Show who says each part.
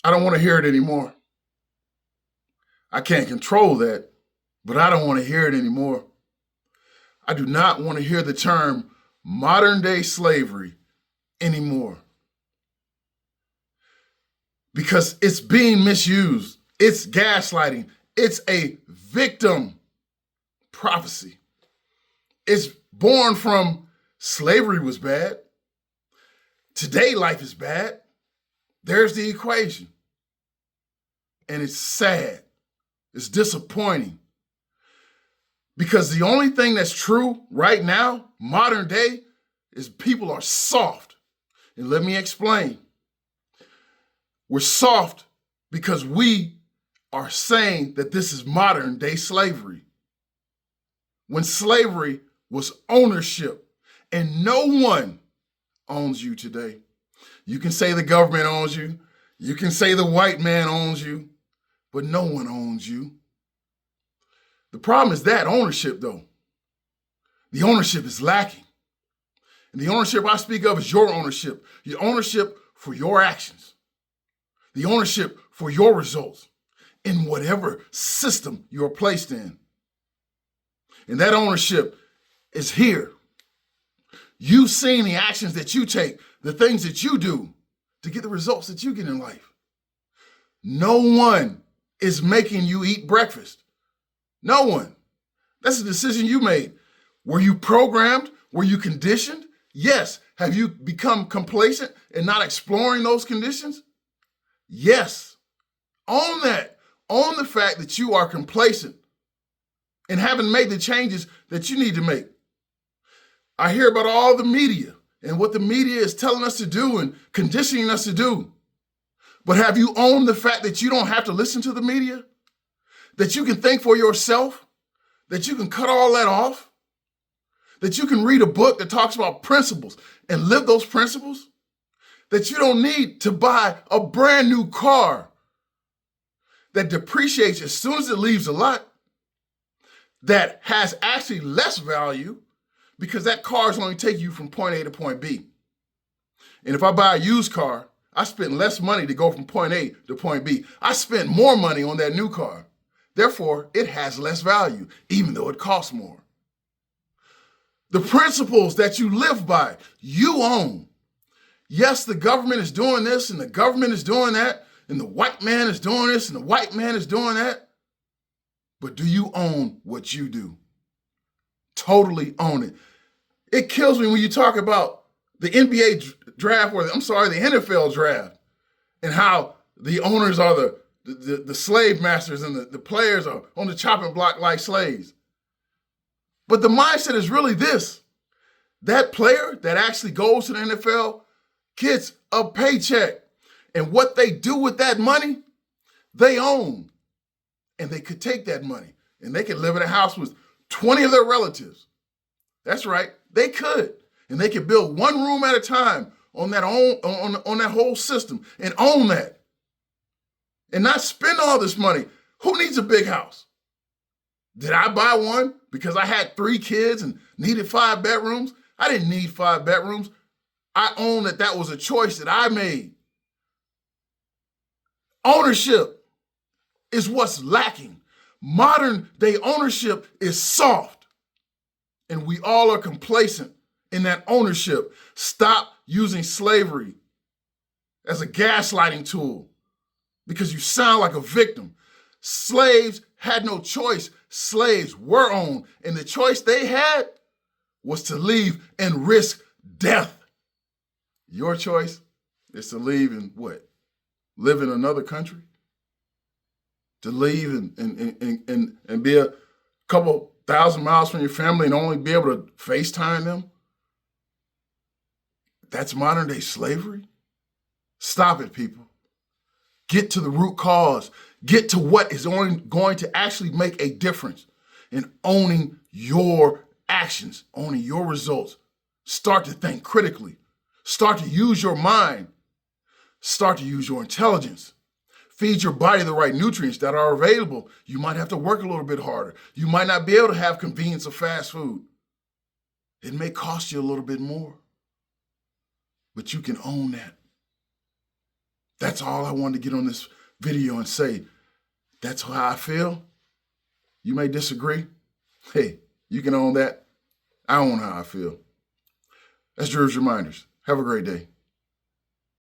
Speaker 1: I don't want to hear it anymore. I can't control that, but I don't want to hear it anymore. I do not want to hear the term modern day slavery anymore because it's being misused. It's gaslighting. It's a victim prophecy. It's born from slavery was bad. Today, life is bad. There's the equation. And it's sad. It's disappointing. Because the only thing that's true right now, modern day, is people are soft. And let me explain. We're soft because we are saying that this is modern day slavery. When slavery was ownership, and no one owns you today. You can say the government owns you. You can say the white man owns you, but no one owns you. The problem is that ownership, though. The ownership is lacking. And the ownership I speak of is your ownership. The ownership for your actions. The ownership for your results in whatever system you're placed in. And that ownership is here. You've seen the actions that you take, the things that you do to get the results that you get in life. No one is making you eat breakfast. No one. That's a decision you made. Were you programmed? Were you conditioned? Yes. Have you become complacent and not exploring those conditions? Yes. Own that. Own the fact that you are complacent and haven't made the changes that you need to make. I hear about all the media and what the media is telling us to do and conditioning us to do. But have you owned the fact that you don't have to listen to the media? That you can think for yourself? That you can cut all that off? That you can read a book that talks about principles and live those principles? That you don't need to buy a brand new car that depreciates as soon as it leaves the lot, that has actually less value because that car is only taking you from point A to point B. And if I buy a used car, I spent less money to go from point A to point B. I spent more money on that new car. Therefore, it has less value, even though it costs more. The principles that you live by, you own. Yes, the government is doing this and the government is doing that, and the white man is doing this and the white man is doing that. But do you own what you do? Totally own it. It kills me when you talk about the NBA draft, the NFL draft, and how the owners are the slave masters and the players are on the chopping block like slaves. But the mindset is really this. That player that actually goes to the NFL gets a paycheck. And what they do with that money, they own. And they could take that money and they could live in a house with 20 of their relatives. That's right, they could. And they could build one room at a time on that whole system and own that. And not spend all this money. Who needs a big house? Did I buy one because I had 3 kids and needed 5 bedrooms? I didn't need 5 bedrooms. I own that was a choice that I made. Ownership is what's lacking. Modern day ownership is soft. And we all are complacent in that ownership. Stop using slavery as a gaslighting tool because you sound like a victim. Slaves had no choice. Slaves were owned. And the choice they had was to leave and risk death. Your choice is to leave and what? Live in another country? To leave and be a couple thousand miles from your family and only be able to FaceTime them? That's modern day slavery? Stop it, people. Get to the root cause. Get to what is going to actually make a difference in owning your actions, owning your results. Start to think critically. Start to use your mind. Start to use your intelligence. Feed your body the right nutrients that are available. You might have to work a little bit harder. You might not be able to have convenience of fast food. It may cost you a little bit more, but you can own that. That's all I wanted to get on this video and say. That's how I feel. You may disagree. Hey, you can own that. I own how I feel. That's Drew's Reminders. Have a great day.